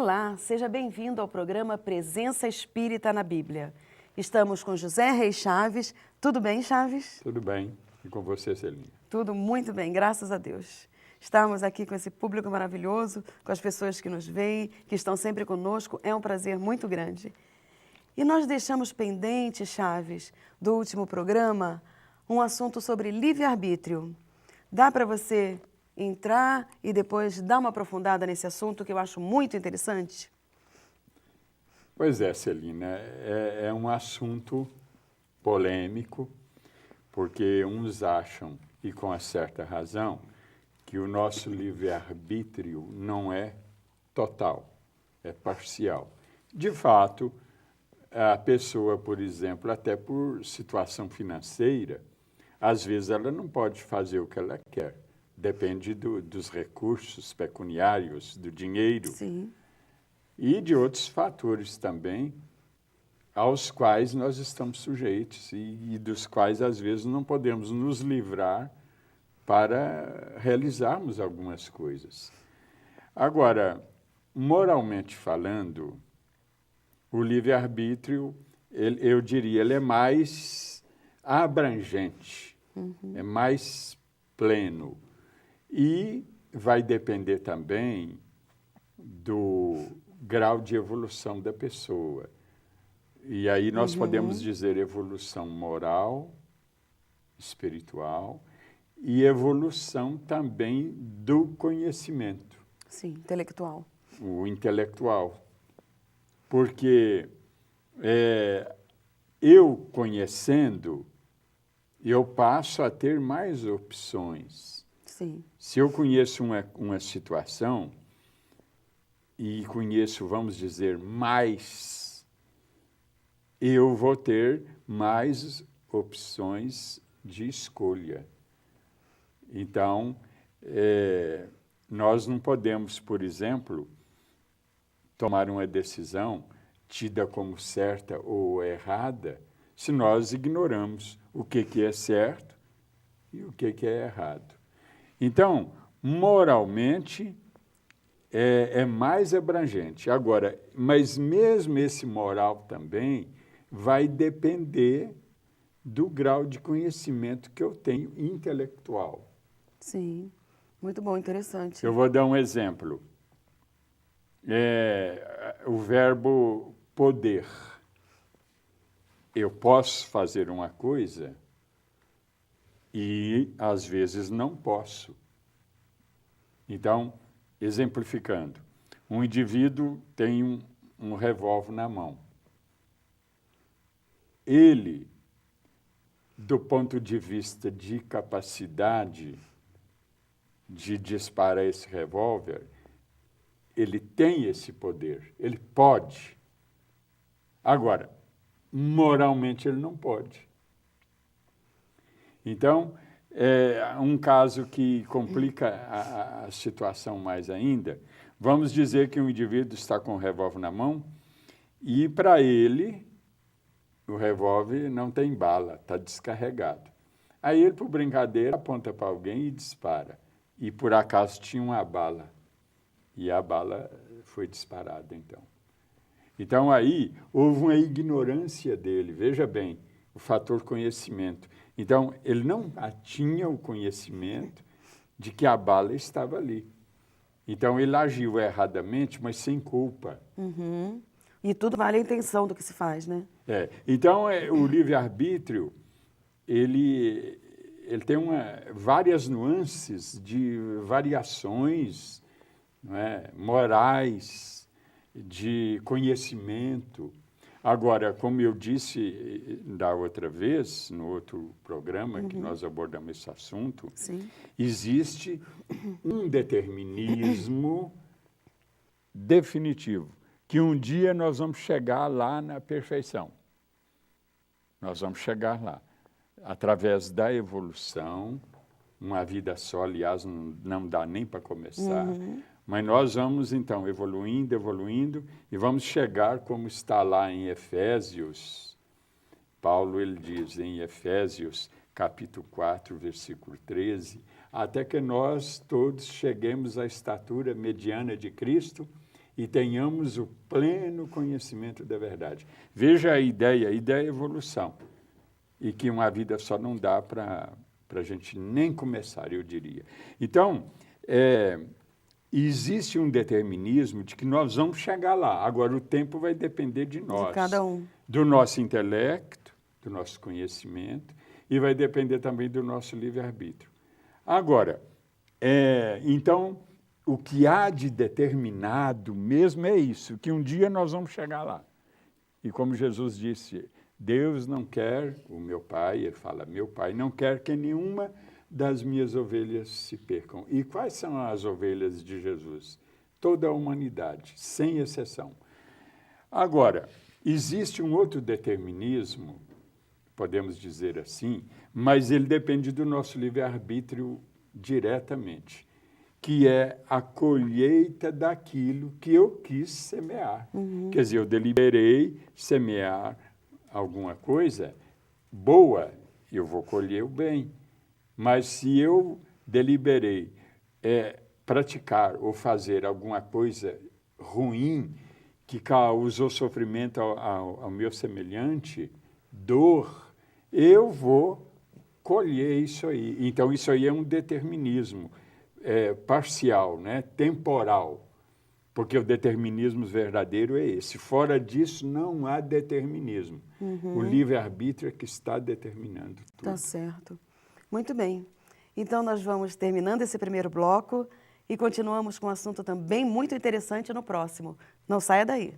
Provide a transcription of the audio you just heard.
Olá, seja bem-vindo ao programa Presença Espírita na Bíblia. Estamos com José Reis Chaves. Tudo bem, Chaves? Tudo bem. E com você, Celina? Tudo muito bem, graças a Deus. Estamos aqui com esse público maravilhoso, com as pessoas que nos veem, que estão sempre conosco. É um prazer muito grande. E nós deixamos pendente, Chaves, do último programa, um assunto sobre livre-arbítrio. Dá para você entrar e depois dar uma aprofundada nesse assunto que eu acho muito interessante? Pois é, Celina, é um assunto polêmico, porque uns acham, e com a certa razão, que o nosso livre-arbítrio não é total, é parcial. De fato, a pessoa, por exemplo, até por situação financeira, às vezes ela não pode fazer o que ela quer. Depende dos recursos pecuniários, do dinheiro. Sim. E de outros fatores também, aos quais nós estamos sujeitos e dos quais, às vezes, não podemos nos livrar para realizarmos algumas coisas. Agora, moralmente falando, o livre-arbítrio, eu diria, ele é mais abrangente, é mais pleno. E vai depender também do grau de evolução da pessoa. E aí nós podemos dizer evolução moral, espiritual e evolução também do conhecimento. Sim, intelectual. O intelectual. Porque eu conhecendo, eu passo a ter mais opções. Sim. Se eu conheço uma situação e conheço, vamos dizer, mais, eu vou ter mais opções de escolha. Então, nós não podemos, por exemplo, tomar uma decisão tida como certa ou errada se nós ignoramos o que é certo e o que é errado. Então, moralmente, é mais abrangente. Agora, mas mesmo esse moral também vai depender do grau de conhecimento que eu tenho intelectual. Sim, muito bom, interessante. Eu vou dar um exemplo. O verbo poder. Eu posso fazer uma coisa e, às vezes, não posso. Então, exemplificando, um indivíduo tem um revólver na mão. Ele, do ponto de vista de capacidade de disparar esse revólver, ele tem esse poder, ele pode. Agora, moralmente ele não pode. Então, um caso que complica a situação mais ainda, vamos dizer que um indivíduo está com um revólver na mão e, para ele, o revólver não tem bala, está descarregado. Aí ele, por brincadeira, aponta para alguém e dispara. E, por acaso, tinha uma bala. E a bala foi disparada, então. Então, aí, houve uma ignorância dele. Veja bem, o fator conhecimento. Então, ele não tinha o conhecimento de que a bala estava ali. Então, ele agiu erradamente, mas sem culpa. E tudo vale a intenção do que se faz, né? Então, o livre-arbítrio, ele tem várias nuances de variações, não é, morais, de conhecimento. Agora, como eu disse da outra vez, no outro programa que nós abordamos esse assunto, Sim. existe um determinismo definitivo, que um dia nós vamos chegar lá na perfeição. Nós vamos chegar lá, através da evolução, uma vida só, aliás, não dá nem para começar, mas nós vamos, então, evoluindo, e vamos chegar, como está lá em Efésios. Paulo, ele diz em Efésios, capítulo 4, versículo 13, até que nós todos cheguemos à estatura mediana de Cristo e tenhamos o pleno conhecimento da verdade. Veja a ideia é evolução. E que uma vida só não dá para a gente nem começar, eu diria. Então, existe um determinismo de que nós vamos chegar lá. Agora, o tempo vai depender de nós. De cada um. Do nosso intelecto, do nosso conhecimento, e vai depender também do nosso livre-arbítrio. Agora, então, o que há de determinado mesmo é isso, que um dia nós vamos chegar lá. E como Jesus disse, Deus não quer, o meu Pai, ele fala, meu Pai não quer que nenhuma das minhas ovelhas se percam. E quais são as ovelhas de Jesus? Toda a humanidade, sem exceção. Agora, existe um outro determinismo, podemos dizer assim, mas ele depende do nosso livre-arbítrio diretamente, que é a colheita daquilo que eu quis semear. Quer dizer, eu deliberei semear alguma coisa boa, eu vou colher o bem. Mas se eu deliberei praticar ou fazer alguma coisa ruim que causou sofrimento ao meu semelhante, dor, eu vou colher isso aí. Então, isso aí é um determinismo parcial, né? Temporal, porque o determinismo verdadeiro é esse. Fora disso, não há determinismo. O livre-arbítrio é que está determinando tudo. Tá certo. Muito bem. Então, nós vamos terminando esse primeiro bloco e continuamos com um assunto também muito interessante no próximo. Não saia daí.